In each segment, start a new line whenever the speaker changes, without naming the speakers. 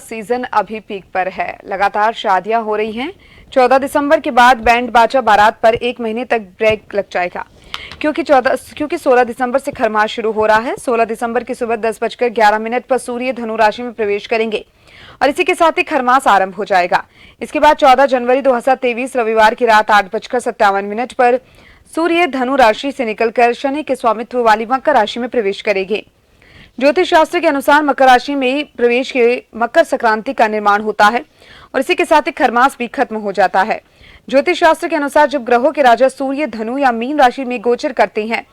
Season अभी peak पर है। लगातार शादियां हो रही हैं। 14 दिसंबर के बाद बैंड बाजा बारात पर एक महीने तक ब्रेक लग जाएगा, क्योंकि 16 दिसंबर से खरमास शुरू हो रहा है। 16 दिसंबर की सुबह 10:11 पर सूर्य धनु राशि में प्रवेश करेंगे और इसी के साथ ही खरमास आरंभ हो जाएगा। इसके बाद 14 जनवरी 2023 रविवार की रात 8:57 पर सूर्य धनु राशि से निकलकर शनि के स्वामित्व वाली मकर राशि में प्रवेश करेंगे। ज्योतिष शास्त्र के अनुसार मकर राशि में प्रवेश के मकर संक्रांति का निर्माण होता है और इसी के साथ ही खरमास भी खत्म हो जाता है। ज्योतिष शास्त्र के अनुसार जब ग्रहों के राजा सूर्य धनु या मीन राशि में गोचर करते हैं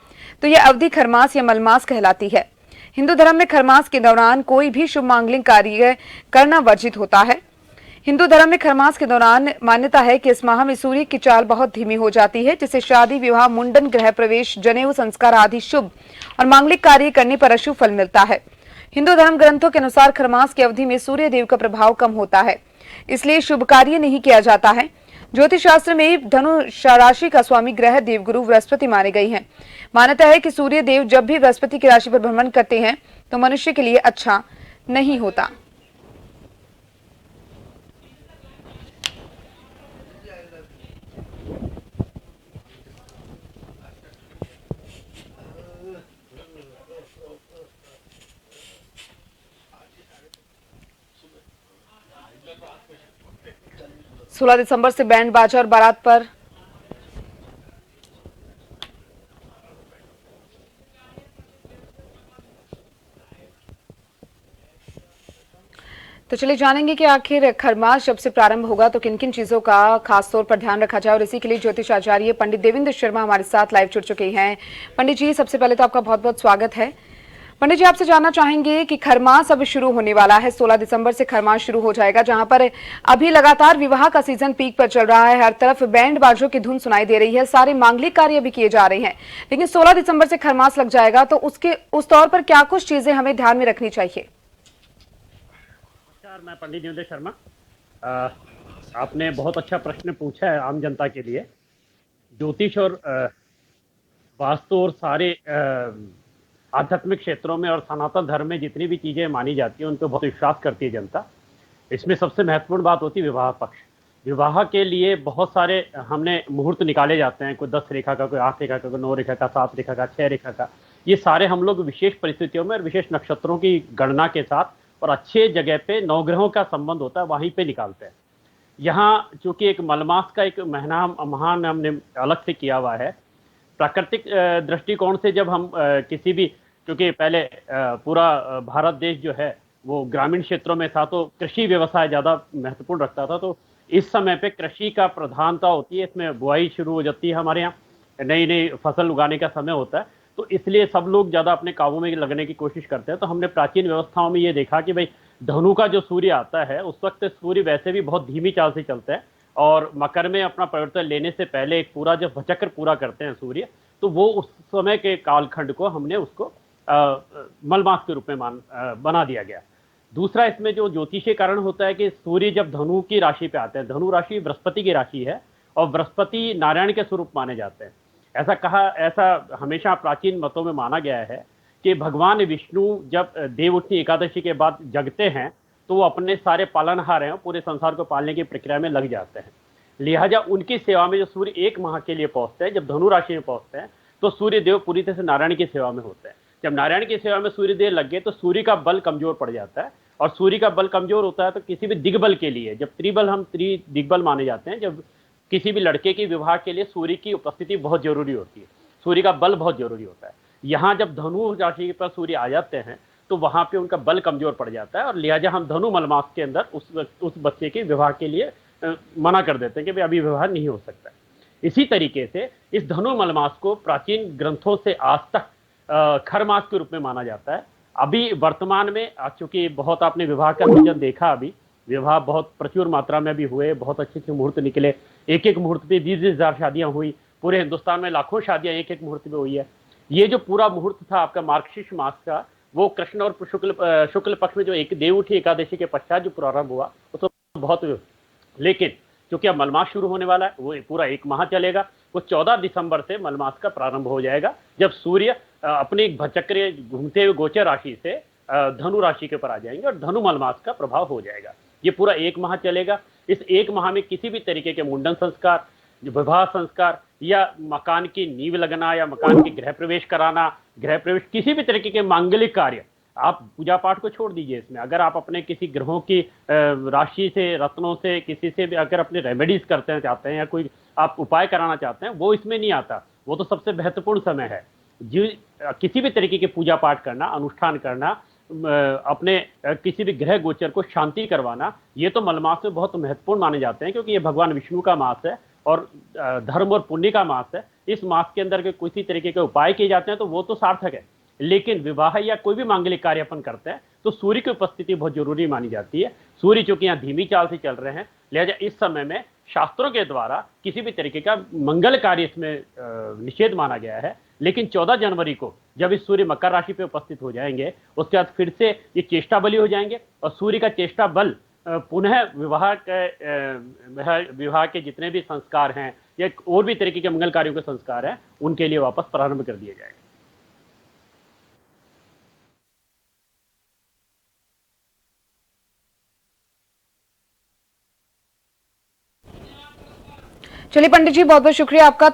तो यह अवधि खरमास या मलमास कहलाती है। हिंदू धर्म में खरमास के दौरान कोई भी शुभ मांगलिक कार्य करना वर्जित होता है। हिंदू धर्म में खरमास के दौरान मान्यता है कि इस माह में सूर्य की चाल बहुत धीमी हो जाती है, जिससे शादी, विवाह, मुंडन, गृह प्रवेश, जनेऊ संस्कार आदि शुभ और मांगलिक कार्य करने पर अशुभ फल मिलता है। हिंदू धर्म ग्रंथों के अनुसार खरमास की अवधि में सूर्य देव का प्रभाव कम होता है, इसलिए शुभ कार्य नहीं किया जाता है। ज्योतिष शास्त्र में धनु राशि का स्वामी ग्रह देवगुरु बृहस्पति माने गए हैं। मान्यता है कि सूर्य देव जब भी बृहस्पति की राशि पर भ्रमण करते हैं तो मनुष्य के लिए अच्छा नहीं होता। 16 दिसंबर से बैंड बाजा और बारात पर तो चलिए जानेंगे कि आखिर खरमास जब से प्रारंभ होगा तो किन किन चीजों का खास तौर पर ध्यान रखा जाए, और इसी के लिए ज्योतिष आचार्य पंडित देवेंद्र शर्मा हमारे साथ लाइव जुड़ चुके हैं। पंडित जी, सबसे पहले तो आपका बहुत बहुत स्वागत है। पंडित जी, आपसे जानना चाहेंगे कि खरमास अब शुरू होने वाला है। 16 दिसंबर से खरमास शुरू हो जाएगा, जहां पर अभी लगातार विवाह का सीजन पीक पर चल रहा है। हर तरफ बैंड बाजों की धुन सुनाई दे रही है, सारे मांगलिक कार्य भी किए जा रहे हैं, लेकिन 16 दिसंबर से खरमास लग जाएगा तो उस तौर पर क्या कुछ चीजें हमें ध्यान में रखनी चाहिए?
नमस्कार, मैं पंडित देवेंद्र शर्मा। आपने बहुत अच्छा प्रश्न पूछा है आम जनता के लिए। ज्योतिष और वास्तु और सारे आध्यात्मिक क्षेत्रों में और सनातन धर्म में जितनी भी चीज़ें मानी जाती हैं उन पर बहुत विश्वास करती है जनता। इसमें सबसे महत्वपूर्ण बात होती है विवाह पक्ष। विवाह के लिए बहुत सारे हमने मुहूर्त निकाले जाते हैं, कोई 10 रेखा का, कोई 8 रेखा का, कोई 9 रेखा का, 7 रेखा का, 6 रेखा का। ये सारे हम लोग विशेष परिस्थितियों में और विशेष नक्षत्रों की गणना के साथ और अच्छे जगह पे नवग्रहों का संबंध होता है वहीं पे निकालते हैं। यहाँ चूंकि एक मलमास का एक महीना महान हमने अलग से किया हुआ है। प्राकृतिक दृष्टिकोण से जब हम किसी भी, क्योंकि पहले पूरा भारत देश जो है वो ग्रामीण क्षेत्रों में था तो कृषि व्यवसाय ज़्यादा महत्वपूर्ण रखता था, तो इस समय पे कृषि का प्रधानता होती है। इसमें बुआई शुरू हो जाती है, हमारे यहाँ नई नई फसल उगाने का समय होता है, तो इसलिए सब लोग ज़्यादा अपने कामों में लगने की कोशिश करते हैं। तो हमने प्राचीन व्यवस्थाओं में ये देखा कि भाई धनु का जो सूर्य आता है उस वक्त सूर्य वैसे भी बहुत धीमी चाल से चलता है और मकर में अपना परिवर्तन लेने से पहले एक पूरा जब चक्र पूरा करते हैं सूर्य, तो वो उस समय के कालखंड को हमने उसको मलमास के रूप में बना दिया गया। दूसरा, इसमें जो ज्योतिषीय कारण होता है कि सूर्य जब धनु की राशि पे आते हैं, धनु राशि बृहस्पति की राशि है और बृहस्पति नारायण के स्वरूप माने जाते हैं। ऐसा हमेशा प्राचीन मतों में माना गया है कि भगवान विष्णु जब देवउठनी एकादशी के बाद जगते हैं तो वो अपने सारे पालनहार हैं, पूरे संसार को पालने की प्रक्रिया में लग जाते हैं। लिहाजा उनकी सेवा में जो सूर्य एक माह के लिए पहुंचते हैं, जब धनु राशि में पहुंचते हैं तो सूर्य देव पूरी तरह से नारायण की सेवा में होते हैं। जब नारायण की सेवा में सूर्य देव लग गए तो सूर्य का बल कमजोर पड़ जाता है, और सूर्य का बल कमजोर होता है तो किसी भी दिग्बल के लिए, जब त्रिदिग्बल माने जाते हैं, जब किसी भी लड़के के विवाह के लिए सूर्य की उपस्थिति बहुत जरूरी होती है, सूर्य का बल बहुत जरूरी होता है। यहाँ जब धनु राशि पर सूर्य आ जाते हैं तो वहाँ पे उनका बल कमजोर पड़ जाता है और लिहाजा हम धनु मलमास के अंदर उस बच्चे के विवाह के लिए मना कर देते हैं कि भाई अभी विवाह नहीं हो सकता है। इसी तरीके से इस धनु मलमास को प्राचीन ग्रंथों से आज तक खरमास के रूप में माना जाता है। अभी वर्तमान में चूंकि बहुत आपने विवाह का सीजन देखा, अभी विवाह बहुत प्रचुर मात्रा में भी हुए, बहुत अच्छे अच्छे मुहूर्त निकले। एक एक मुहूर्त पे 20,000 शादियां हुई, पूरे हिंदुस्तान में लाखों शादियां एक एक मुहूर्त पे हुई है। ये जो पूरा मुहूर्त था आपका मार्गशीर्ष मास का, वो कृष्ण और शुक्ल पक्ष में जो एक देवउठी एकादशी के पश्चात जो प्रारंभ हुआ वो तो बहुत, लेकिन क्योंकि अब मलमास शुरू होने वाला है, वो पूरा एक माह चलेगा। वो 14 दिसंबर से मलमास का प्रारंभ हो जाएगा, जब सूर्य अपने भचक्र घूमते हुए गोचर राशि से धनु राशि के ऊपर आ जाएंगे और धनु मलमास का प्रभाव हो जाएगा। ये पूरा 1 माह चलेगा। इस 1 माह में किसी भी तरीके के मुंडन संस्कार, विवाह संस्कार या मकान की नींव लगना या मकान की गृह प्रवेश कराना, गृह प्रवेश, किसी भी तरीके के मांगलिक कार्य, आप पूजा पाठ को छोड़ दीजिए। इसमें अगर आप अपने किसी ग्रहों की राशि से, रत्नों से, किसी से भी अगर अपने रेमेडीज करते चाहते हैं या कोई आप उपाय कराना चाहते हैं, वो इसमें नहीं आता। वो तो सबसे महत्वपूर्ण समय है। किसी भी तरीके की पूजा पाठ करना, अनुष्ठान करना, अपने किसी भी ग्रह गोचर को शांति करवाना, ये तो मलमास में बहुत महत्वपूर्ण माने जाते हैं, क्योंकि ये भगवान विष्णु का मास है और धर्म और पुण्य का मास है। इस मास के अंदर के किसी तरीके के उपाय किए जाते हैं तो वो तो सार्थक है, लेकिन विवाह या कोई भी मांगलिक कार्य अपन करते हैं तो सूर्य की उपस्थिति बहुत जरूरी मानी जाती है। सूर्य चूंकि यहाँ धीमी चाल से चल रहे हैं, लिहाजा इस समय में शास्त्रों के द्वारा किसी भी तरीके का मंगल कार्य इसमें निषेध माना गया है। लेकिन 14 जनवरी को जब इस सूर्य मकर राशि पे उपस्थित हो जाएंगे, उसके बाद फिर से ये चेष्टा बली हो जाएंगे और सूर्य का चेष्टा बल पुनः विवाह के जितने भी संस्कार हैं या और भी तरीके के मंगल कार्यों के संस्कार हैं, उनके लिए वापस प्रारंभ कर दिए जाएंगे।
चलिए पंडित जी, बहुत बहुत शुक्रिया आपका।